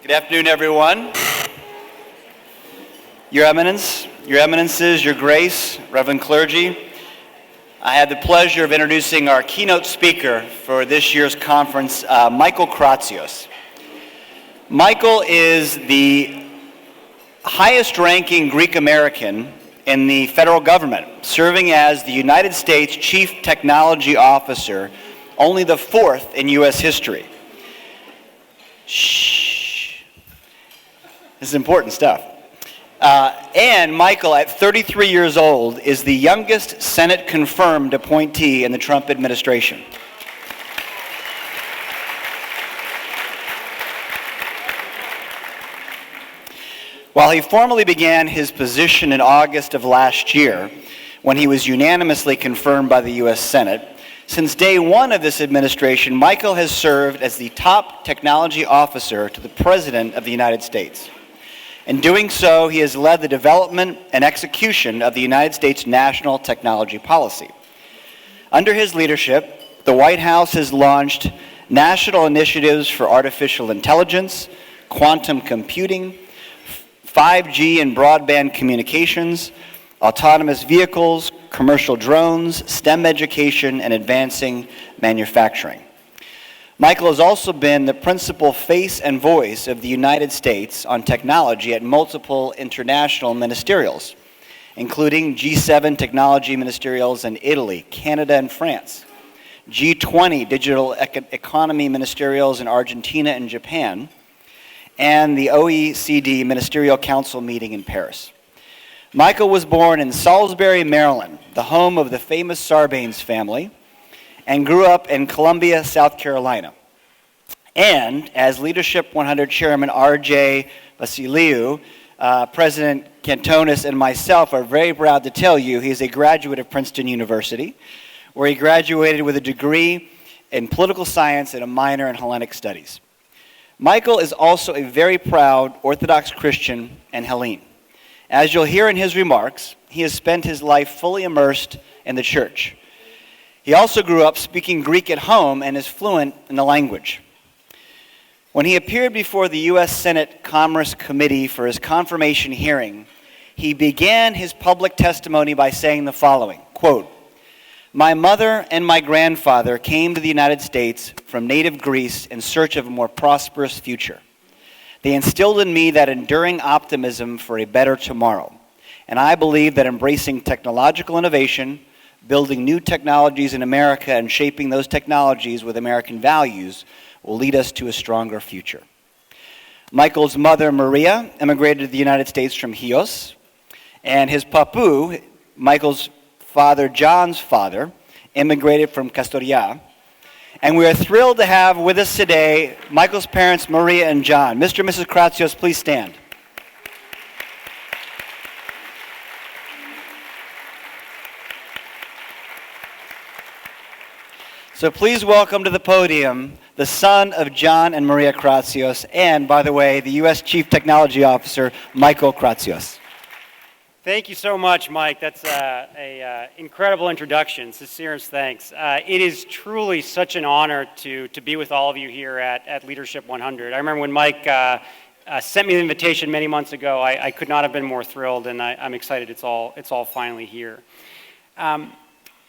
Good afternoon, everyone. Your Eminence, Your Eminences, Your Grace, Reverend Clergy, I had the pleasure of introducing our keynote speaker for this year's conference, Michael Kratsios. Michael is the highest-ranking Greek American in the federal government, serving as the United States Chief Technology Officer, only the fourth in U.S. history. Shh. This is important stuff. And Michael, at 33 years old, is the youngest Senate-confirmed appointee in the Trump administration. While he formally began his position in August of last year, when he was unanimously confirmed by the U.S. Senate, since day one of this administration, Michael has served as the top technology officer to the President of the United States. In doing so, he has led the development and execution of the United States national technology policy. Under his leadership, the White House has launched national initiatives for artificial intelligence, quantum computing, 5G and broadband communications, autonomous vehicles, commercial drones, STEM education, and advancing manufacturing. Michael has also been the principal face and voice of the United States on technology at multiple international ministerials, including G7 technology ministerials in Italy, Canada, and France, G20 digital economy ministerials in Argentina and Japan, and the OECD Ministerial Council meeting in Paris. Michael was born in Salisbury, Maryland, the home of the famous Sarbanes family, and grew up in Columbia, South Carolina. And as Leadership 100 Chairman R.J. Vasiliou, President Cantonis, and myself are very proud to tell you, he is a graduate of Princeton University, where he graduated with a degree in political science and a minor in Hellenic studies. Michael is also a very proud Orthodox Christian and Hellene. As you'll hear in his remarks, he has spent his life fully immersed in the church. He also grew up speaking Greek at home and is fluent in the language. When he appeared before the U.S. Senate Commerce Committee for his confirmation hearing, he began his public testimony by saying the following, quote, "My mother and my grandfather came to the United States from native Greece in search of a more prosperous future. They instilled in me that enduring optimism for a better tomorrow, and I believe that embracing technological innovation, building new technologies in America and shaping those technologies with American values will lead us to a stronger future." Michael's mother, Maria, immigrated to the United States from Chios, and his papu, Michael's father, John's father, immigrated from Kastoria. And we are thrilled to have with us today Michael's parents, Maria and John. Mr. and Mrs. Kratsios, please stand. So please welcome to the podium the son of John and Maria Kratsios, and, by the way, the U.S. Chief Technology Officer, Michael Kratsios. Thank you so much, Mike. That's an incredible introduction. Sincerest thanks. It is truly such an honor to be with all of you here at Leadership 100. I remember when Mike sent me the invitation many months ago. I could not have been more thrilled, and I'm excited it's all finally here.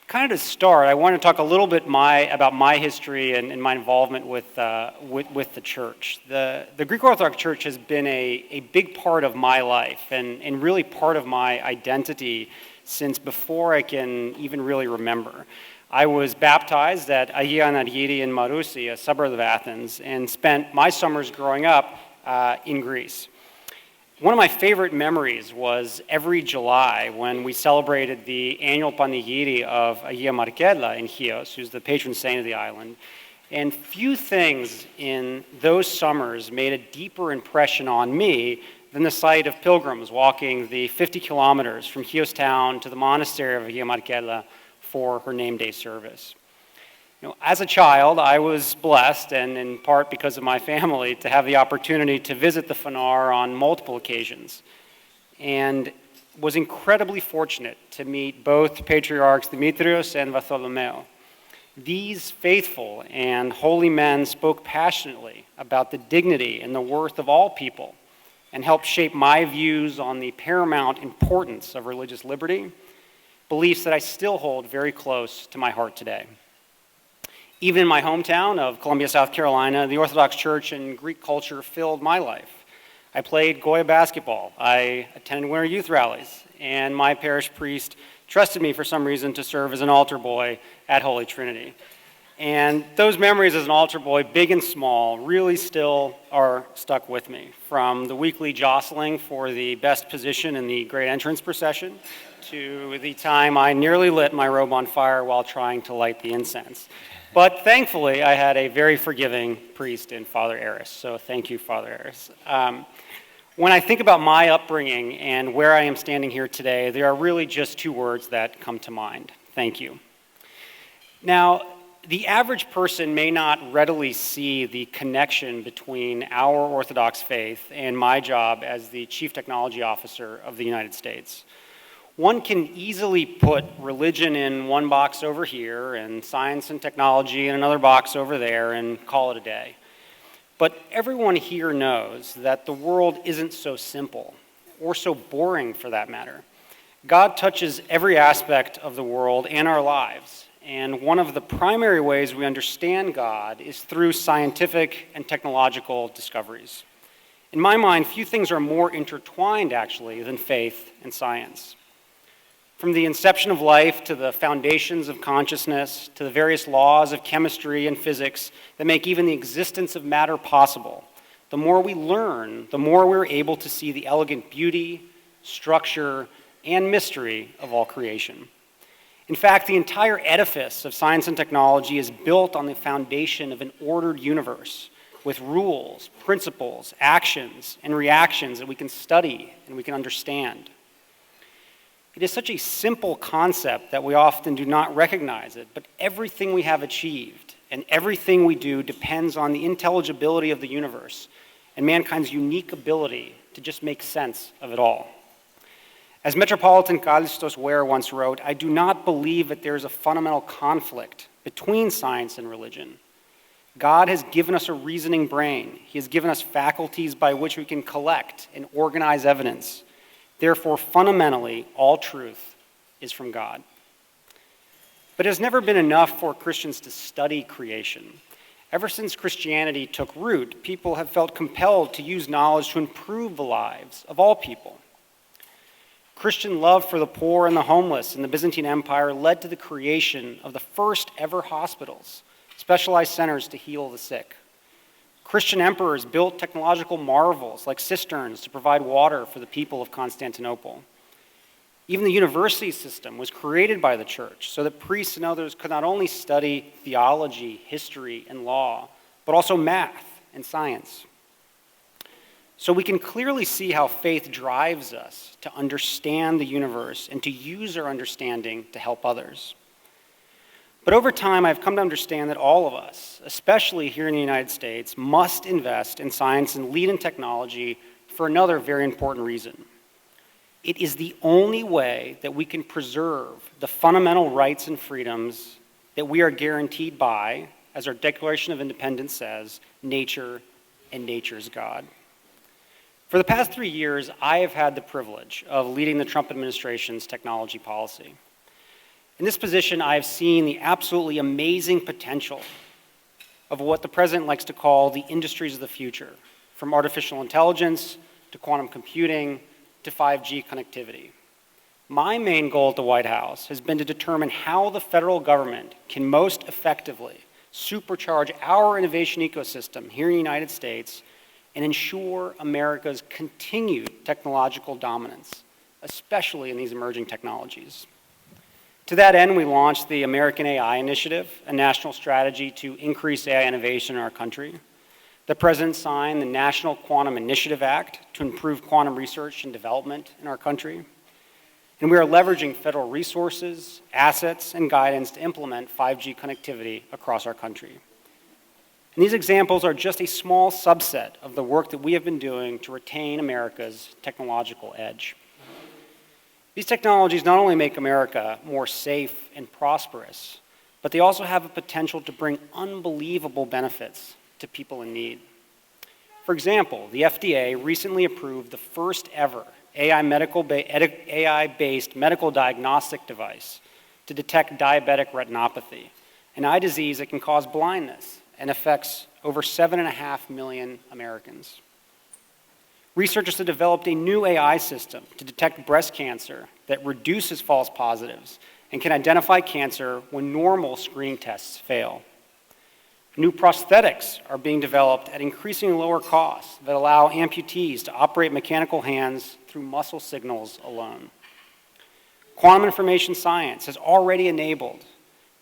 Kind of to start, I want to talk a little bit about my history and my involvement with the church. The Greek Orthodox Church has been a big part of my life and really part of my identity since before I can even really remember. I was baptized at Agia Anargiri in Marousi, a suburb of Athens, and spent my summers growing up in Greece. One of my favorite memories was every July when we celebrated the annual Panigiri of Agia Markella in Chios, who's the patron saint of the island. And few things in those summers made a deeper impression on me than the sight of pilgrims walking the 50 kilometers from Chios town to the monastery of Agia Markella for her name day service. As a child, I was blessed, and in part because of my family, to have the opportunity to visit the Phanar on multiple occasions, and was incredibly fortunate to meet both patriarchs Dimitrios and Bartholomew. These faithful and holy men spoke passionately about the dignity and the worth of all people and helped shape my views on the paramount importance of religious liberty, beliefs that I still hold very close to my heart today. Even in my hometown of Columbia, South Carolina, the Orthodox Church and Greek culture filled my life. I played Goya basketball, I attended winter youth rallies, and my parish priest trusted me for some reason to serve as an altar boy at Holy Trinity. And those memories as an altar boy, big and small, really still are stuck with me. From the weekly jostling for the best position in the great entrance procession to the time I nearly lit my robe on fire while trying to light the incense. But thankfully, I had a very forgiving priest in Father Eris, so thank you, Father Eris. When I think about my upbringing and where I am standing here today, there are really just two words that come to mind: thank you. Now, the average person may not readily see the connection between our Orthodox faith and my job as the Chief Technology Officer of the United States. One can easily put religion in one box over here and science and technology in another box over there and call it a day. But everyone here knows that the world isn't so simple, or so boring for that matter. God touches every aspect of the world and our lives, and one of the primary ways we understand God is through scientific and technological discoveries. In my mind, few things are more intertwined, actually, than faith and science. From the inception of life to the foundations of consciousness to the various laws of chemistry and physics that make even the existence of matter possible, the more we learn, the more we're able to see the elegant beauty, structure, and mystery of all creation. In fact, the entire edifice of science and technology is built on the foundation of an ordered universe with rules, principles, actions, and reactions that we can study and we can understand. It is such a simple concept that we often do not recognize it, but everything we have achieved and everything we do depends on the intelligibility of the universe and mankind's unique ability to just make sense of it all. As Metropolitan Kallistos Ware once wrote, "I do not believe that there is a fundamental conflict between science and religion. God has given us a reasoning brain. He has given us faculties by which we can collect and organize evidence. Therefore, fundamentally, all truth is from God." But it has never been enough for Christians to study creation. Ever since Christianity took root, people have felt compelled to use knowledge to improve the lives of all people. Christian love for the poor and the homeless in the Byzantine Empire led to the creation of the first ever hospitals, specialized centers to heal the sick. Christian emperors built technological marvels like cisterns to provide water for the people of Constantinople. Even the university system was created by the church so that priests and others could not only study theology, history, and law, but also math and science. So we can clearly see how faith drives us to understand the universe and to use our understanding to help others. But over time, I've come to understand that all of us, especially here in the United States, must invest in science and lead in technology for another very important reason. It is the only way that we can preserve the fundamental rights and freedoms that we are guaranteed by, as our Declaration of Independence says, nature and nature's God. For the past 3 years, I have had the privilege of leading the Trump administration's technology policy. In this position, I have seen the absolutely amazing potential of what the president likes to call the industries of the future, from artificial intelligence to quantum computing to 5G connectivity. My main goal at the White House has been to determine how the federal government can most effectively supercharge our innovation ecosystem here in the United States and ensure America's continued technological dominance, especially in these emerging technologies. To that end, we launched the American AI Initiative, a national strategy to increase AI innovation in our country. The President signed the National Quantum Initiative Act to improve quantum research and development in our country. And we are leveraging federal resources, assets, and guidance to implement 5G connectivity across our country. And these examples are just a small subset of the work that we have been doing to retain America's technological edge. These technologies not only make America more safe and prosperous, but they also have a potential to bring unbelievable benefits to people in need. For example, the FDA recently approved the first ever AI-based medical diagnostic device to detect diabetic retinopathy, an eye disease that can cause blindness and affects over 7.5 million Americans. Researchers have developed a new AI system to detect breast cancer that reduces false positives and can identify cancer when normal screening tests fail. New prosthetics are being developed at increasingly lower costs that allow amputees to operate mechanical hands through muscle signals alone. Quantum information science has already enabled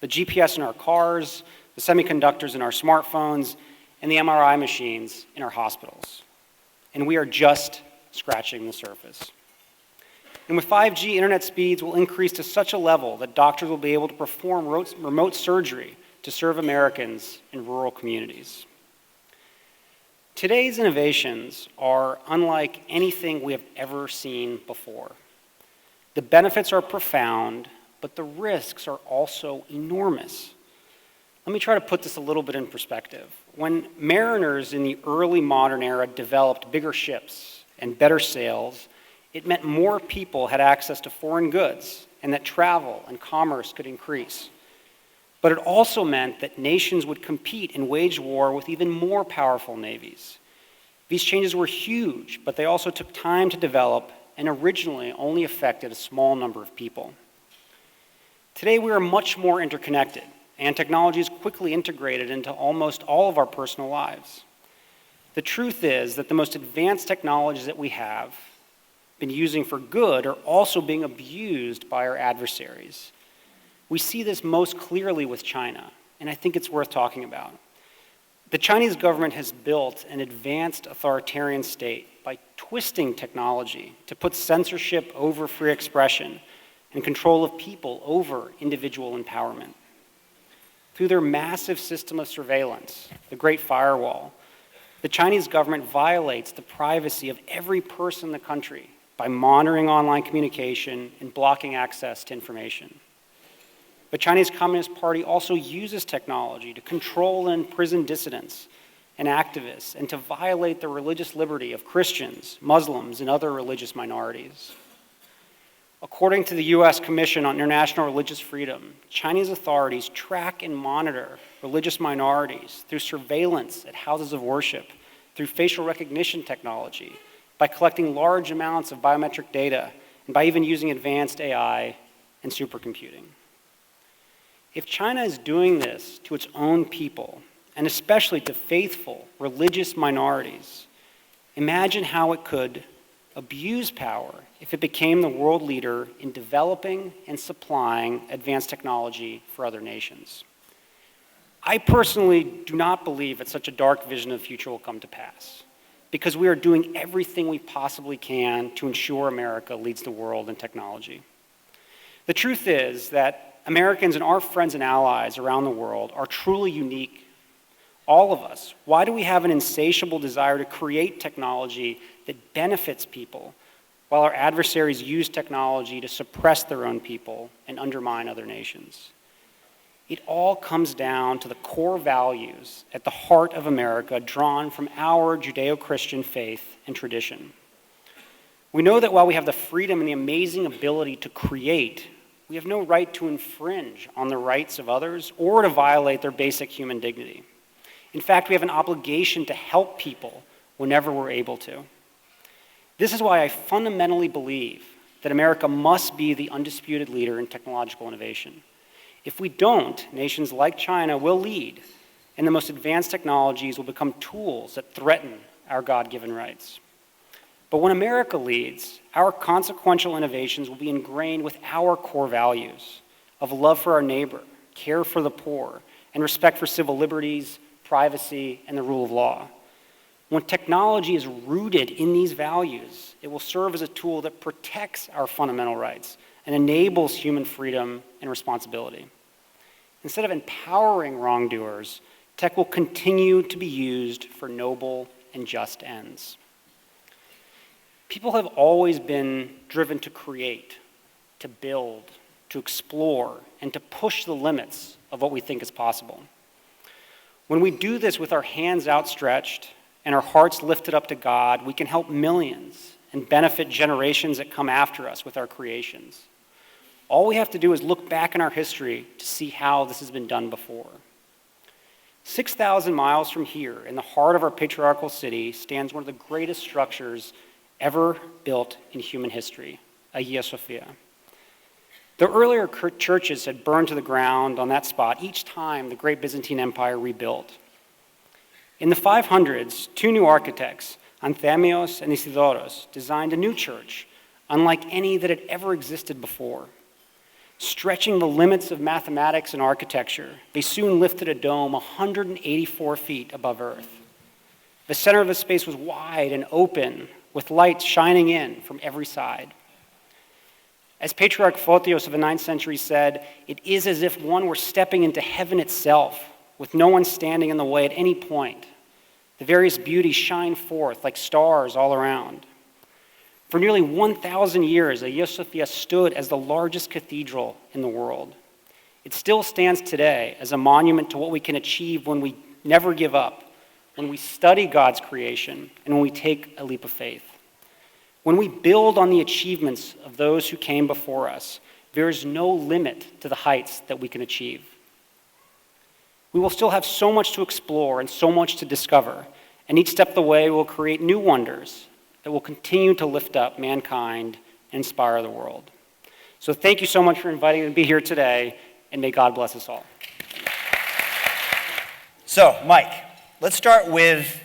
the GPS in our cars, the semiconductors in our smartphones, and the MRI machines in our hospitals. And we are just scratching the surface. And with 5G, internet speeds will increase to such a level that doctors will be able to perform remote surgery to serve Americans in rural communities. Today's innovations are unlike anything we have ever seen before. The benefits are profound, but the risks are also enormous. Let me try to put this a little bit in perspective. When mariners in the early modern era developed bigger ships and better sails, it meant more people had access to foreign goods and that travel and commerce could increase. But it also meant that nations would compete and wage war with even more powerful navies. These changes were huge, but they also took time to develop and originally only affected a small number of people. Today we are much more interconnected, and technology is quickly integrated into almost all of our personal lives. The truth is that the most advanced technologies that we have been using for good are also being abused by our adversaries. We see this most clearly with China, and I think it's worth talking about. The Chinese government has built an advanced authoritarian state by twisting technology to put censorship over free expression and control of people over individual empowerment. Through their massive system of surveillance, the Great Firewall, the Chinese government violates the privacy of every person in the country by monitoring online communication and blocking access to information. The Chinese Communist Party also uses technology to control and imprison dissidents and activists and to violate the religious liberty of Christians, Muslims, and other religious minorities. According to the U.S. Commission on International Religious Freedom, Chinese authorities track and monitor religious minorities through surveillance at houses of worship, through facial recognition technology, by collecting large amounts of biometric data, and by even using advanced AI and supercomputing. If China is doing this to its own people, and especially to faithful religious minorities, imagine how it could abuse power if it became the world leader in developing and supplying advanced technology for other nations. I personally do not believe that such a dark vision of the future will come to pass, because we are doing everything we possibly can to ensure America leads the world in technology. The truth is that Americans and our friends and allies around the world are truly unique. All of us. Why do we have an insatiable desire to create technology that benefits people, while our adversaries use technology to suppress their own people and undermine other nations? It all comes down to the core values at the heart of America, drawn from our Judeo-Christian faith and tradition. We know that while we have the freedom and the amazing ability to create, we have no right to infringe on the rights of others or to violate their basic human dignity. In fact, we have an obligation to help people whenever we're able to. This is why I fundamentally believe that America must be the undisputed leader in technological innovation. If we don't, nations like China will lead, and the most advanced technologies will become tools that threaten our God-given rights. But when America leads, our consequential innovations will be ingrained with our core values of love for our neighbor, care for the poor, and respect for civil liberties, privacy, and the rule of law. When technology is rooted in these values, it will serve as a tool that protects our fundamental rights and enables human freedom and responsibility. Instead of empowering wrongdoers, tech will continue to be used for noble and just ends. People have always been driven to create, to build, to explore, and to push the limits of what we think is possible. When we do this with our hands outstretched and our hearts lifted up to God, we can help millions and benefit generations that come after us with our creations. All we have to do is look back in our history to see how this has been done before. 6,000 miles from here, in the heart of our patriarchal city, stands one of the greatest structures ever built in human history, Hagia Sophia. The earlier churches had burned to the ground on that spot each time the great Byzantine Empire rebuilt. In the 500s, two new architects, Anthemios and Isidoros, designed a new church, unlike any that had ever existed before. Stretching the limits of mathematics and architecture, they soon lifted a dome 184 feet above earth. The center of the space was wide and open, with lights shining in from every side. As Patriarch Photios of the 9th century said, it is as if one were stepping into heaven itself, with no one standing in the way at any point. The various beauties shine forth like stars all around. For nearly 1,000 years, Hagia Sophia stood as the largest cathedral in the world. It still stands today as a monument to what we can achieve when we never give up, when we study God's creation, and when we take a leap of faith. When we build on the achievements of those who came before us, there is no limit to the heights that we can achieve. We will still have so much to explore and so much to discover, and each step of the way will create new wonders that will continue to lift up mankind and inspire the world. So thank you so much for inviting me to be here today, and may God bless us all. So, Mike, let's start with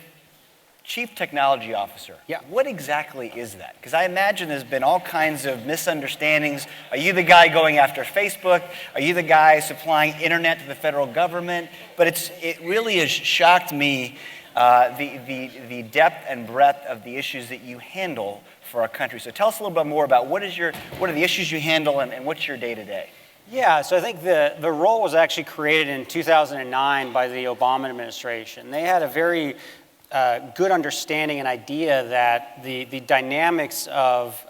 Chief Technology Officer. Yeah. What exactly is that? Because I imagine there's been all kinds of misunderstandings. Are you the guy going after Facebook? Are you the guy supplying internet to the federal government? But it really has shocked me the depth and breadth of the issues that you handle for our country. So tell us a little bit more about what are the issues you handle and what's your day-to-day? Yeah, so I think the role was actually created in 2009 by the Obama administration. They had a very good understanding and idea that the dynamics of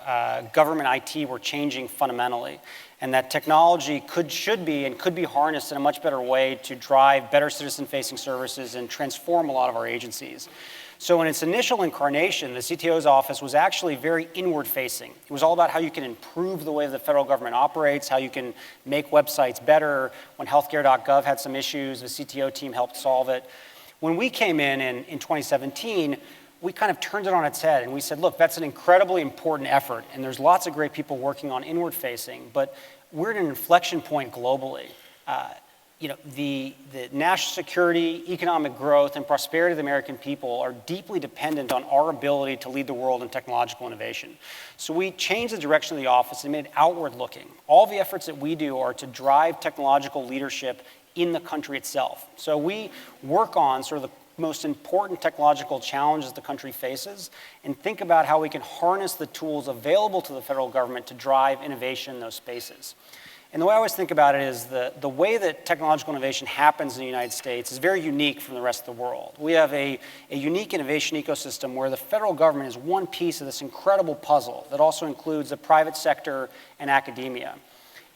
government IT were changing fundamentally, and that technology should be harnessed in a much better way to drive better citizen-facing services and transform a lot of our agencies. So in its initial incarnation, the CTO's office was actually very inward-facing. It was all about how you can improve the way the federal government operates, how you can make websites better. When healthcare.gov had some issues, the CTO team helped solve it. When we came in 2017, we kind of turned it on its head and we said, look, that's an incredibly important effort and there's lots of great people working on inward facing, but we're at an inflection point globally. The national security, economic growth, and prosperity of the American people are deeply dependent on our ability to lead the world in technological innovation. So we changed the direction of the office and made it outward looking. All the efforts that we do are to drive technological leadership in the country itself. So we work on sort of the most important technological challenges the country faces and think about how we can harness the tools available to the federal government to drive innovation in those spaces. And the way I always think about it is the way that technological innovation happens in the United States is very unique from the rest of the world. We have a unique innovation ecosystem where the federal government is one piece of this incredible puzzle that also includes the private sector and academia.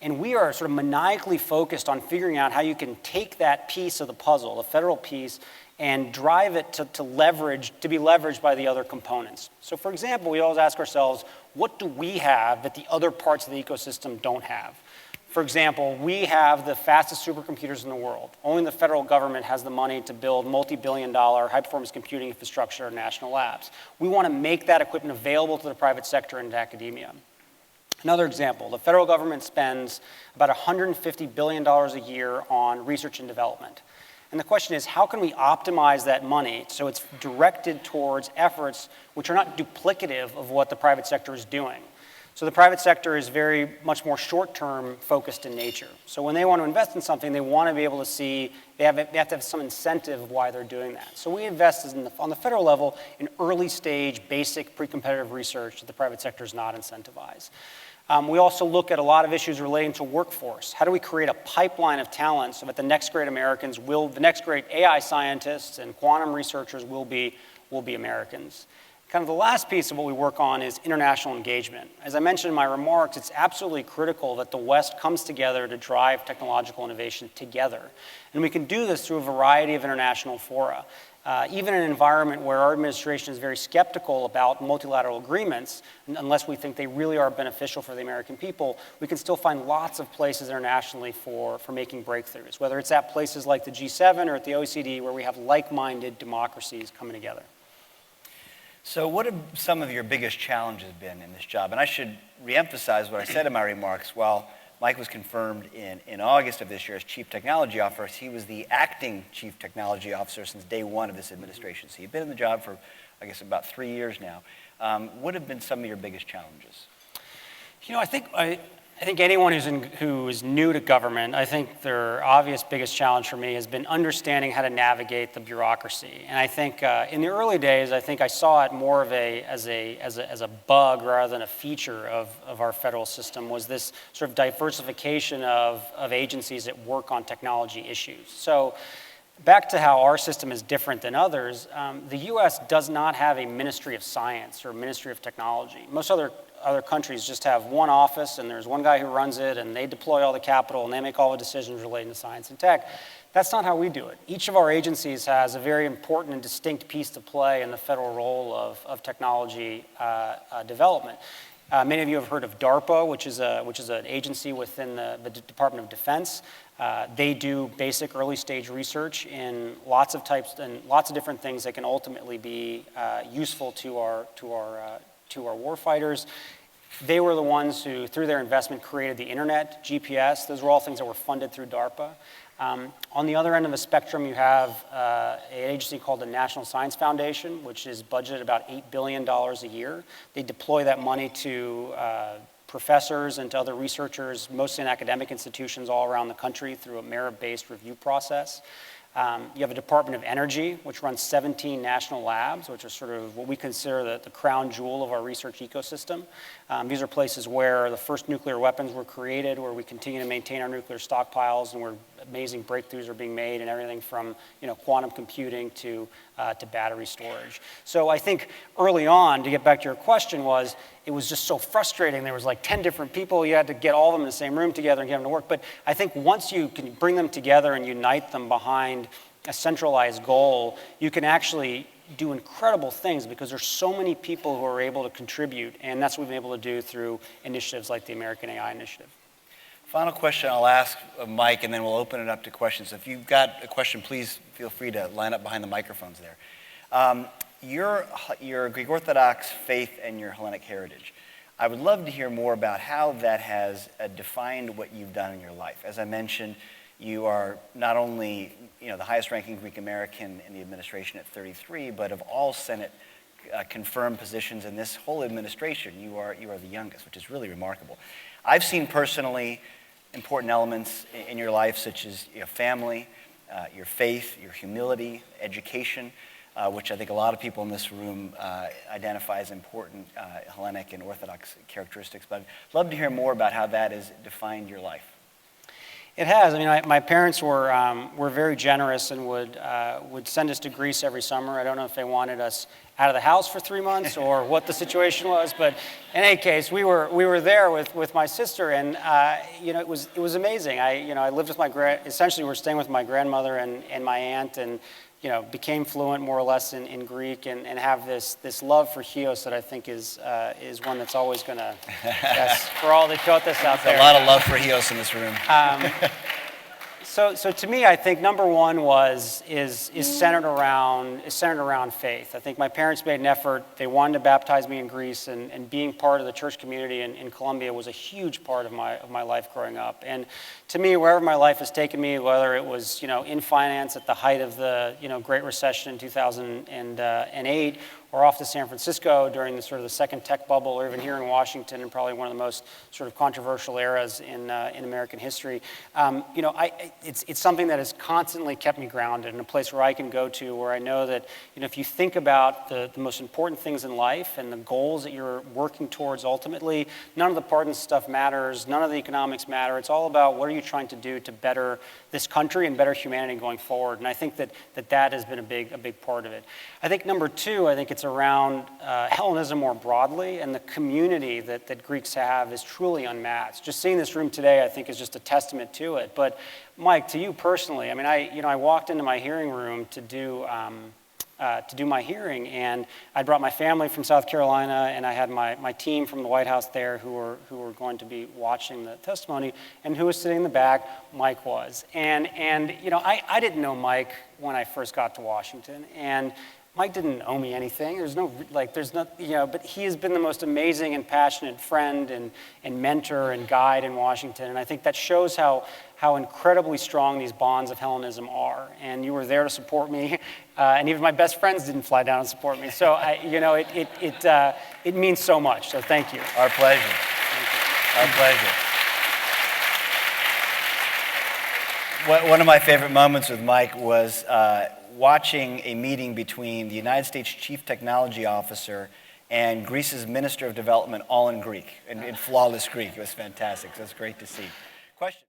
And we are sort of maniacally focused on figuring out how you can take that piece of the puzzle, the federal piece, and drive it to be leveraged by the other components. So for example, we always ask ourselves, what do we have that the other parts of the ecosystem don't have? For example, we have the fastest supercomputers in the world. Only the federal government has the money to build multi-billion-dollar high-performance computing infrastructure in national labs. We want to make that equipment available to the private sector and to academia. Another example, the federal government spends about $150 billion a year on research and development. And the question is, how can we optimize that money so it's directed towards efforts which are not duplicative of what the private sector is doing? So the private sector is very much more short-term focused in nature. So when they want to invest in something, they want to be able to see, they have to have some incentive of why they're doing that. So we invest on the federal level in early stage, basic, pre-competitive research that the private sector is not incentivized. We also look at a lot of issues relating to workforce. How do we create a pipeline of talent so that the next great AI scientists and quantum researchers will be Americans? Kind of the last piece of what we work on is international engagement. As I mentioned in my remarks, it's absolutely critical that the West comes together to drive technological innovation together. And we can do this through a variety of international fora. Even in an environment where our administration is very skeptical about multilateral agreements, unless we think they really are beneficial for the American people, we can still find lots of places internationally for making breakthroughs, whether it's at places like the G7 or at the OECD, where we have like-minded democracies coming together. So what have some of your biggest challenges been in this job? And I should reemphasize what I said in my remarks. While Mike was confirmed in August of this year as Chief Technology Officer, he was the acting Chief Technology Officer since day one of this administration. So you've been in the job for, I guess, about 3 years now. What have been some of your biggest challenges? You know, I think anyone who is new to government, I think their obvious biggest challenge for me has been understanding how to navigate the bureaucracy. And I think in the early days, I think I saw it more of as a bug rather than a feature of our federal system, was this sort of diversification of agencies that work on technology issues. So back to how our system is different than others, the US does not have a Ministry of Science or Ministry of Technology. Most other countries just have one office, and there's one guy who runs it, and they deploy all the capital, and they make all the decisions relating to science and tech. That's not how we do it. Each of our agencies has a very important and distinct piece to play in the federal role of technology development. Many of you have heard of DARPA, which is an agency within the Department of Defense. They do basic early stage research in lots of types and lots of different things that can ultimately be useful to our warfighters. They were the ones who, through their investment, created the internet, GPS. Those were all things that were funded through DARPA. On the other end of the spectrum, you have an agency called the National Science Foundation, which is budgeted about $8 billion a year. They deploy that money to professors and to other researchers, mostly in academic institutions all around the country, through a merit-based review process. You have a Department of Energy, which runs 17 national labs, which are sort of what we consider the crown jewel of our research ecosystem. These are places where the first nuclear weapons were created, where we continue to maintain our nuclear stockpiles, and where amazing breakthroughs are being made in everything from quantum computing to battery storage. So I think early on, to get back to your question, it was just so frustrating. There was like 10 different people. You had to get all of them in the same room together and get them to work. But I think once you can bring them together and unite them behind a centralized goal, you can actually do incredible things because there's so many people who are able to contribute. And that's what we've been able to do through initiatives like the American AI Initiative. Final question I'll ask Mike, and then we'll open it up to questions. If you've got a question, please feel free to line up behind the microphones there. Your Greek Orthodox faith and your Hellenic heritage. I would love to hear more about how that has defined what you've done in your life. As I mentioned, you are not only the highest-ranking Greek American in the administration at 33, but of all Senate confirmed positions in this whole administration, you are the youngest, which is really remarkable. I've seen personally important elements in your life, such as your family, your faith, your humility, education, which I think a lot of people in this room identify as important Hellenic and Orthodox characteristics. But I'd love to hear more about how that has defined your life. It has. I mean, my parents were very generous and would send us to Greece every summer. I don't know if they wanted us out of the house for 3 months or what the situation was, but in any case, we were there with my sister, and it was amazing. I lived with essentially we're staying with my grandmother and my aunt, and became fluent more or less in Greek, and have this love for Chios that I think is one that's always going to, yes, for all the Kotas out there. A lot of love for Chios in this room. So to me, I think number one is centered around faith. I think my parents made an effort. They wanted to baptize me in Greece, and being part of the church community in Colombia was a huge part of my life growing up. And to me, wherever my life has taken me, whether it was in finance at the height of the Great Recession in 2008, or off to San Francisco during the second tech bubble, or even here in Washington, and probably one of the most sort of controversial eras in American history. It's something that has constantly kept me grounded in a place where I can go to, where I know that if you think about the most important things in life and the goals that you're working towards ultimately, none of the partisan stuff matters, none of the economics matter. It's all about what are you trying to do to better this country and better humanity going forward. And I think that has been a big part of it. I think number two, I think it's that's around Hellenism more broadly, and the community that Greeks have is truly unmatched. Just seeing this room today, I think, is just a testament to it. But Mike, to you personally, I mean, I walked into my hearing room to do my hearing, and I brought my family from South Carolina, and I had my team from the White House there who were going to be watching the testimony, and who was sitting in the back? Mike was. And I didn't know Mike when I first got to Washington, and Mike didn't owe me anything. But he has been the most amazing and passionate friend and mentor and guide in Washington, and I think that shows how incredibly strong these bonds of Hellenism are. And you were there to support me, and even my best friends didn't fly down and support me. So it means so much. So thank you. Our pleasure. Our pleasure. One of my favorite moments with Mike was watching a meeting between the United States Chief Technology Officer and Greece's Minister of Development, all in Greek, in flawless Greek. It was fantastic. So it's great to see. Question.